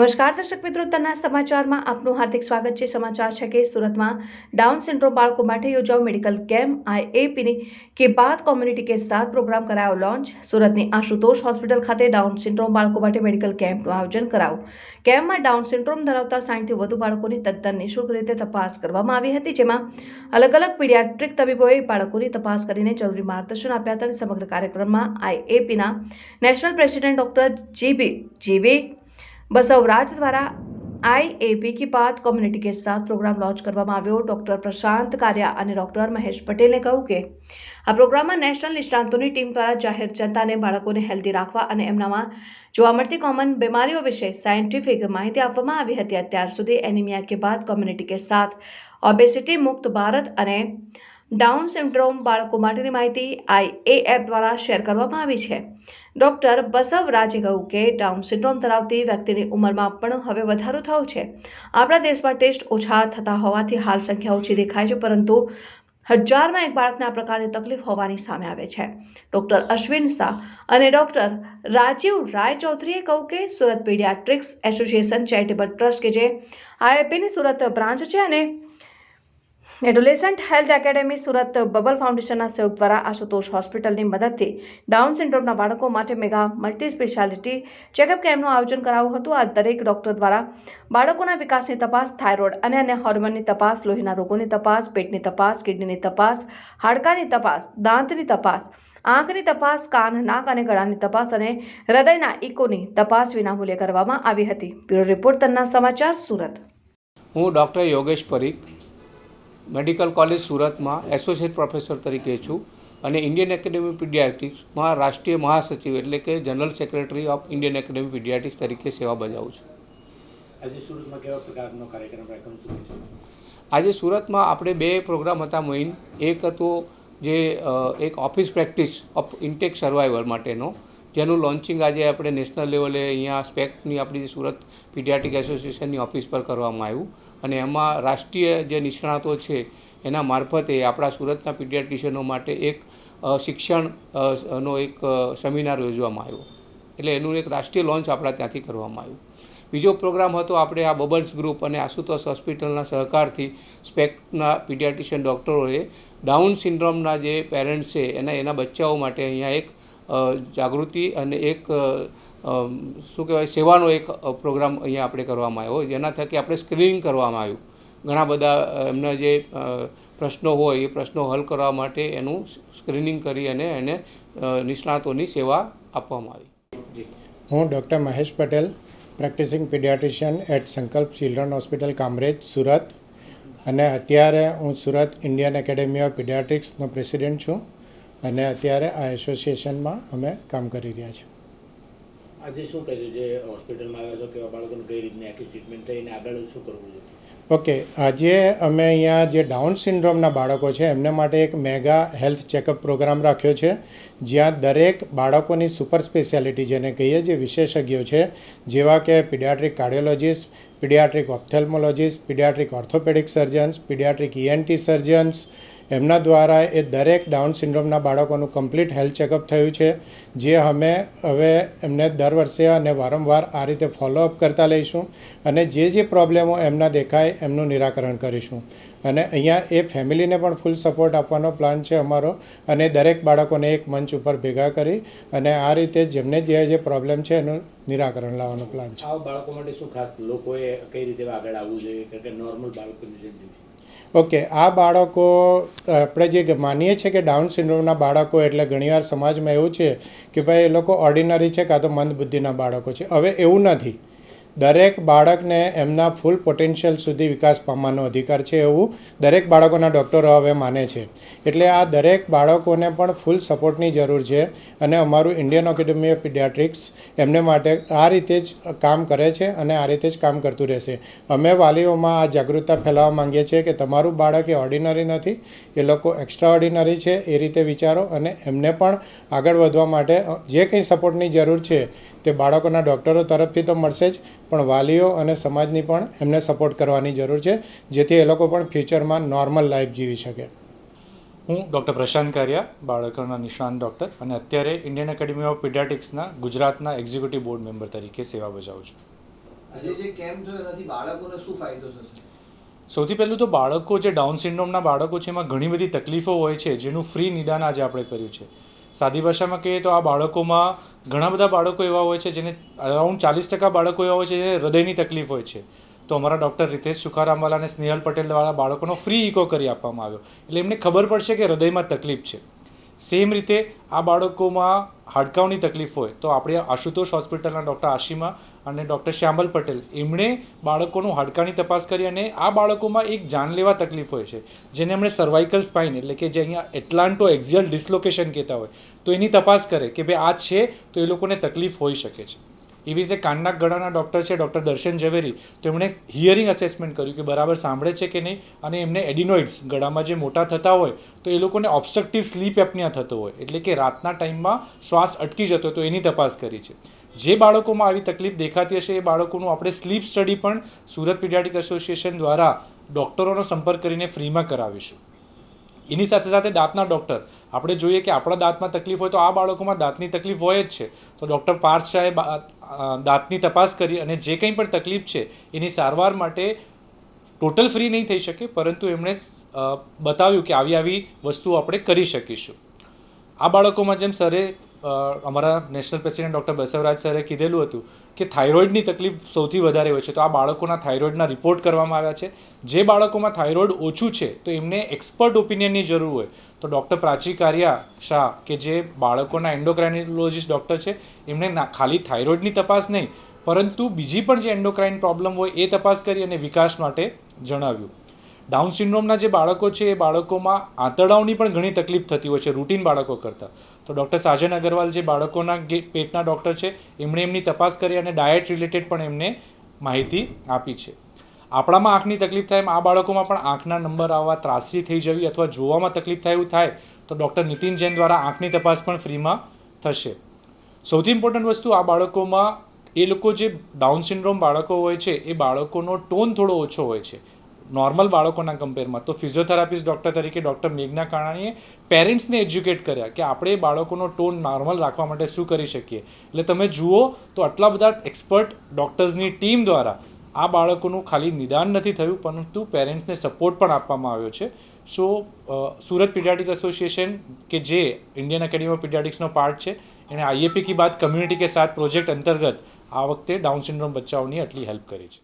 નમસ્કાર દર્શક મિત્રો, તના સમાચારમાં આપનું હાર્દિક સ્વાગત છે। સમાચાર છે કે સુરતમાં डाउन सिंड्रोम बाળકો માટે યોજાઓ મેડિકલ કેમ્પ आईएपी के बाद कम्युनिटी के साथ प्रोग्राम करायो लॉन्च। સુરતની આશુતોષ હોસ્પિટલ ખાતે डाउन सिंड्रोम બાળકો માટે મેડિકલ કેમ્પનું આયોજન કરાયું। કેમ્પમાં डाउन સિન્ડ્રોમ ધરાવતા 60થી વધુ બાળકોની તદ્દન નિઃશુલ્ક રીતે તપાસ કરવામાં આવી હતી, જેમાં અલગ અલગ પીડિયાટ્રિક તબીબોએ બાળકોની તપાસ કરીને જરૂરી માર્ગદર્શન આપ્યા હતા। સમગ્ર કાર્યક્રમમાં आईएपीના નેશનલ પ્રેસિડેન્ટ ડોક્ટર जीवी बसवराज द्वारा आईएपी की बात कम्युनिटी के साथ प्रोग्राम लॉन्च કરવામાં આવ્યો। ડોક્ટર પ્રશાંત કારિયા અને ડોક્ટર મહેશ પટેલે કહ્યું કે આ પ્રોગ્રામમાં નેશનલ નિષ્ણાતોની ટીમ દ્વારા જાહેર જનતાને બાળકોને હેલ્ધી રાખવા અને એમનામાં જોવા મળતી કોમન બીમારીઓ વિશે સાયન્ટિફિક માહિતી આપવામાં આવી હતી। અત્યાર સુધી એનિમિયા કે બાદ કમ્યુનિટી કે સાથ ઓબેસિટી મુક્ત ભારત અને डाउन सिंड्रोम બાળકો માટેની માહિતી आईएएफ દ્વારા શેર કરવામાં આવી છે। ડોક્ટર બસવરાજે કહ્યું કે डाउन સિન્ડ્રોમ ધરાવતી વ્યક્તિની ઉંમરમાં પણ હવે વધારો થયો છે। આપણા દેશમાં ટેસ્ટ ઓછા થતા હોવાથી હાલ સંખ્યા ઓછી દેખાય છે, પરંતુ 1000માં એક બાળકને આ પ્રકારની તકલીફ હોવાની સામે આવે છે। ડોક્ટર અશ્વિન શાહ અને ડોક્ટર રાજીવ રાય ચૌધરીએ કહ્યું કે Surat paediatrics association charitable trust કે જે આઈએપીની સુરત બ્રાન્ચ છે અને adolescent health academy Surat bubble ફાઉન્ડેશનના સહયોગ દ્વારા આશુતોષ હોસ્પિટલની મદદથી डाउन સિન્ડ્રોમના બાળકો માટે મેગા મલ્ટી સ્પેશિયાલિટી ચેકઅપ કેમ્પનું આયોજન કરાયું હતું। આ દરેક ડોક્ટર દ્વારા બાળકોના વિકાસની તપાસ, થાઇરોઇડ અને અન્ય હોર્મોનની તપાસ, લોહીના રોગોની તપાસ, પેટની તપાસ, કિડનીની તપાસ, હાડકાની તપાસ, દાંતની તપાસ, આંખની તપાસ, કાન, નાક અને ગળાની તપાસ અને હૃદયના ઇકોની તપાસ વિનામૂલ્યે કરવામાં આવી હતી। બ્યુરો રિપોર્ટ, તન્ના સમાચાર, સુરત। હું doctor Yogesh Parikh medical college સુરતમાં એસોસિએટ પ્રોફેસર તરીકે છું અને ઇન્ડિયન એકેડેમી પીડિયાટ્રિક્સમાં રાષ્ટ્રીય મહાસચિવ એટલે કે general secretary of Indian academy paediatrics તરીકે સેવા બજાવું છું। આજે સુરતમાં કેવા પ્રકારનો કાર્યક્રમ રાખ્યો છે? આજે સુરતમાં આપણે બે પ્રોગ્રામ હતા મેઇન। એક હતો જે એક office practice of intake survivor માટેનો, જેનું લોન્ચિંગ આજે આપણે નેશનલ લેવલે અહીંયા સ્પેક્ટની આપણી સુરત પીડિયાટ્રિક એસોસિએશનની ઓફિસ પર કરવામાં આવ્યું અને એમાં રાષ્ટ્રીય જે નિષ્ણાતો છે એના મારફતે આપણા સુરતના પીડિયાટ્રિશિયનો માટે એક શિક્ષણનો એક સેમિનાર યોજવામાં આવ્યો, એટલે એનું એક રાષ્ટ્રીય લોન્ચ આપણા ત્યાંથી કરવામાં આવ્યું। બીજો પ્રોગ્રામ હતો આપણે આ બબલ્સ ગ્રુપ અને આશુતોષ હોસ્પિટલના સહકારથી સ્પેક્ટના પીડિયાટ્રિશિયન ડૉક્ટરોએ ડાઉન સિન્ડ્રોમના જે પેરેન્ટ્સ છે એના બચ્ચાઓ માટે અહીંયા એક જાગૃતિ અને એક શું કહેવાય સેવાનો એક પ્રોગ્રામ અહીંયા આપણે કરવામાં આવ્યો, જેના થકી આપણે સ્ક્રીનિંગ કરવામાં આવ્યું। ઘણા બધા એમના જે પ્રશ્નો હોય એ પ્રશ્નો હલ કરવા માટે એનું સ્ક્રીનિંગ કરી અને એને નિષ્ણાતોની સેવા આપવામાં આવી। હું doctor Mahesh Patel, practising paediatrician at Sankalp children hospital Kamrej Surat, અને અત્યારે હું સુરત ઇન્ડિયન એકેડેમી ઓફ પીડિયાટ્રિક્સનો પ્રેસિડેન્ટ છું અને અત્યારે આ એસોસિએશનમાં અમે કામ કરી રહ્યા છીએ। આજે શું કહે છે જે હોસ્પિટલમાં આવ્યા છો, કેવા બાળકોને કઈ રીતની આખી ટ્રીટમેન્ટ થઈને આગળ શું કરવું જોઈએ? ઓકે, આજે અમે અહીંયા જે ડાઉન સિન્ડ્રોમના બાળકો છે એમને માટે એક મેગા હેલ્થ ચેકઅપ પ્રોગ્રામ રાખ્યો છે, જ્યાં દરેક બાળકોની સુપર સ્પેશિયાલિટી જેને કહીએ, જે વિશેષજ્ઞો છે જેવા કે paediatric cardiologist, paediatric ophthalmologist, paediatric orthopaedic surgeons, paediatric ENT surgeons, એમના દ્વારા એ દરેક ડાઉન સિન્ડ્રોમના બાળકોનું કમ્પ્લીટ હેલ્થ ચેકઅપ થયું છે, જે અમે હવે એમને દર વર્ષે અને વારંવાર આ રીતે ફોલોઅપ કરતા લઈશું અને જે પ્રોબ્લેમો એમના દેખાય એમનું નિરાકરણ કરીશું। અને અહીંયા એ ફેમિલીને પણ ફૂલ સપોર્ટ આપવાનો પ્લાન છે અમારો, અને દરેક બાળકોને એક મંચ ઉપર ભેગા કરી અને આ રીતે જેમને જે પ્રોબ્લેમ છે એનું નિરાકરણ લાવવાનો પ્લાન છે। આ બાળકો માટે શું ખાસ લોકોએ કઈ રીતે આગળ આવવું જોઈએ કે નોર્મલ બાળકોની જેમ? ઓકે, આ બાળકો આપણે જે માનીએ છીએ કે ડાઉન સિન્ડ્રોમના બાળકો એટલે ઘણીવાર સમાજમાં એવું છે કે ભાઈ એ લોકો ઓર્ડિનરી છે કાં તો મંદબુદ્ધિના બાળકો છે। હવે એવું નથી, દરેક બાળકને એમના ફૂલ પોટેન્શિયલ સુધી વિકાસ પામવાનો અધિકાર છે, એવું દરેક બાળકોના ડૉક્ટરો હવે માને છે। એટલે આ દરેક બાળકોને પણ ફૂલ સપોર્ટની જરૂર છે અને અમારું ઇન્ડિયન એકેડેમી ઓફ પીડિયાટ્રિક્સ એમને માટે આ રીતે જ કામ કરે છે અને આ રીતે જ કામ કરતું રહેશે। અમે વાલીઓમાં આ જાગૃતતા ફેલાવવા માંગીએ છીએ કે તમારું બાળક એ ઓર્ડિનરી નથી, એ લોકો એક્સ્ટ્રા ઓર્ડિનરી છે, એ રીતે વિચારો અને એમને પણ આગળ વધવા માટે જે કંઈ સપોર્ટની જરૂર છે તે બાળકોના ડૉક્ટરો તરફથી તો મળશે જ, પણ વાલીઓ અને સમાજની પણ એમને સપોર્ટ કરવાની જરૂર છે, જેથી એ લોકો પણ ફ્યુચરમાં નોર્મલ લાઈફ જીવી શકે। હું ડૉક્ટર પ્રશાંત કારિયા, બાળકોના નિષ્ણાંત ડૉક્ટર, અને અત્યારે ઇન્ડિયન એકેડેમી ઓફ પીડિયાટ્રિક્સના ગુજરાતના એક્ઝિક્યુટિવ બોર્ડ મેમ્બર તરીકે સેવા બજાવું છું। આજે જે કેમ્પ થયો એનાથી બાળકોને શું ફાયદો થશે? સૌથી પહેલું તો બાળકો જે ડાઉન સિન્ડ્રોમના બાળકો છે એમાં ઘણી બધી તકલીફો હોય છે જેનું ફ્રી નિદાન આજે આપણે કર્યું છે. સાદી ભાષામાં કહીએ તો આ બાળકોમાં ઘણા બધા બાળકો એવા હોય છે જેને અરાઉન્ડ 40% બાળકો એવા હોય છે જેને હૃદયની તકલીફ હોય છે. તો અમારા ડૉક્ટર રિતેશ સુખારામવાલા અને સ્નેહલ પટેલવાળા બાળકોનો ફ્રી ઇકો કરી આપવામાં આવ્યો, એટલે એમને ખબર પડશે કે હૃદયમાં તકલીફ છે. સેમ રીતે આ બાળકોમાં હાડકાંની તકલીફ હોય તો આપણે આશુતોષ હોસ્પિટલના ડૉક્ટર આશીમા અને ડૉક્ટર શ્યામલ પટેલ એમણે બાળકોનું હાડકાંની તપાસ કરી અને આ બાળકોમાં એક જાનલેવા તકલીફ હોય છે જેને એમણે સર્વાઇકલ સ્પાઇન એટલે કે જે અહીંયા એટલાન્ટો એક્ઝિયલ ડિસ્લોકેશન કહેતા હોય તો એની તપાસ કરે કે ભાઈ આ છે તો એ લોકોને તકલીફ હોઈ શકે છે. એવી રીતે કાનનાક ગળાના ડૉક્ટર છે ડૉક્ટર દર્શન ઝવેરી, તો એમણે હિયરિંગ અસેસમેન્ટ કર્યું કે બરાબર સાંભળે છે કે નહીં, અને એમને એડિનોઇડ્સ ગળામાં જે મોટા થતા હોય તો એ લોકોને ઓબ્સ્ટ્રક્ટિવ સ્લીપ એપનિયા થતો હોય એટલે કે રાતના ટાઈમમાં શ્વાસ અટકી જતો હોય તો એની તપાસ કરી છે. જે બાળકોમાં આવી તકલીફ દેખાતી હશે એ બાળકોનું આપણે સ્લીપ સ્ટડી પણ સુરત પીડિયાટ્રિક એસોસિએશન દ્વારા ડૉક્ટરોનો સંપર્ક કરીને ફ્રીમાં કરાવીશું. એની સાથે સાથે દાંતના ડૉક્ટર, આપણે જોઈએ કે આપણા દાંતમાં તકલીફ હોય તો આ બાળકોમાં દાંતની તકલીફ હોય જ છે, તો ડૉક્ટર પાર્થ શાહે દાંતની તપાસ કરી અને જે કંઈ પણ તકલીફ છે એની સારવાર માટે ટોટલ ફ્રી નહીં થઈ શકે, પરંતુ એમણે બતાવ્યું કે આવી આવી વસ્તુઓ આપણે કરી શકીશું. આ બાળકોમાં જેમ સરે અમારા નેશનલ પ્રેસિડેન્ટ ડૉક્ટર બસવરાજ સરે કીધેલું હતું કે થાઇરોઇડની તકલીફ સૌથી વધારે હોય છે, તો આ બાળકોના થાઇરોઇડના રિપોર્ટ કરવામાં આવ્યા છે. જે બાળકોમાં થાઇરોઇડ ઓછું છે તો એમને એક્સપર્ટ ઓપિનિયનની જરૂર હોય તો ડૉક્ટર પ્રાચી કારિયા શાહ કે જે બાળકોના એન્ડોક્રાઇનોલોજીસ્ટ ડૉક્ટર છે એમણે ખાલી થાઇરોઇડની તપાસ નહીં પરંતુ બીજી પણ જે એન્ડોક્રાઇન પ્રોબ્લેમ હોય એ તપાસ કરી અને વિકાસ માટે જણાવ્યું. ડાઉન સિન્ડ્રોમના જે બાળકો છે એ બાળકોમાં આંતરડાઓની પણ ઘણી તકલીફ થતી હોય છે રૂટીન બાળકો કરતાં, તો ડૉક્ટર સાજન અગ્રવાલ જે બાળકોના પેટના ડૉક્ટર છે એમણે એમની તપાસ કરી અને ડાયટ રિલેટેડ પણ એમને માહિતી આપી છે. આપણામાં આંખની તકલીફ થાય એમ આ બાળકોમાં પણ આંખના નંબર આવવા, ત્રાસી થઈ જવી અથવા જોવામાં તકલીફ થાય એવું થાય તો ડૉક્ટર નીતિન જૈન દ્વારા આંખની તપાસ પણ ફ્રીમાં થશે. સૌથી ઇમ્પોર્ટન્ટ વસ્તુ આ બાળકોમાં એ લોકો જે ડાઉન સિન્ડ્રોમ બાળકો હોય છે એ બાળકોનો ટોન થોડો ઓછો હોય છે નોર્મલ બાળકોના કમ્પેરમાં. તો ફિઝિયોથેરાપિસ્ટ ડૉક્ટર તરીકે ડૉક્ટર મેઘના કાણાણીએ પેરેન્ટ્સને એજ્યુકેટ કર્યા કે આપણે બાળકોનો ટોન નોર્મલ રાખવા માટે શું કરી શકીએ. એટલે તમે જુઓ તો આટલા બધા એક્સપર્ટ ડૉક્ટર્સની ટીમ દ્વારા આ બાળકોનું ખાલી નિદાન નથી થયું પરંતુ પેરેન્ટ્સને સપોર્ટ પણ આપવામાં આવ્યો છે. સો સુરત પીડિયાટ્રિક એસોસિએશન કે જે ઇન્ડિયન એકેડમી ઓફ પીડિયાટ્રિક્સનો પાર્ટ છે એણે આઈએપી કી બાત કમ્યુનિટી કે સાથ પ્રોજેક્ટ અંતર્ગત આ વખતે ડાઉન સિન્ડ્રોમ બચ્ચાઓની આટલી હેલ્પ કરી છે.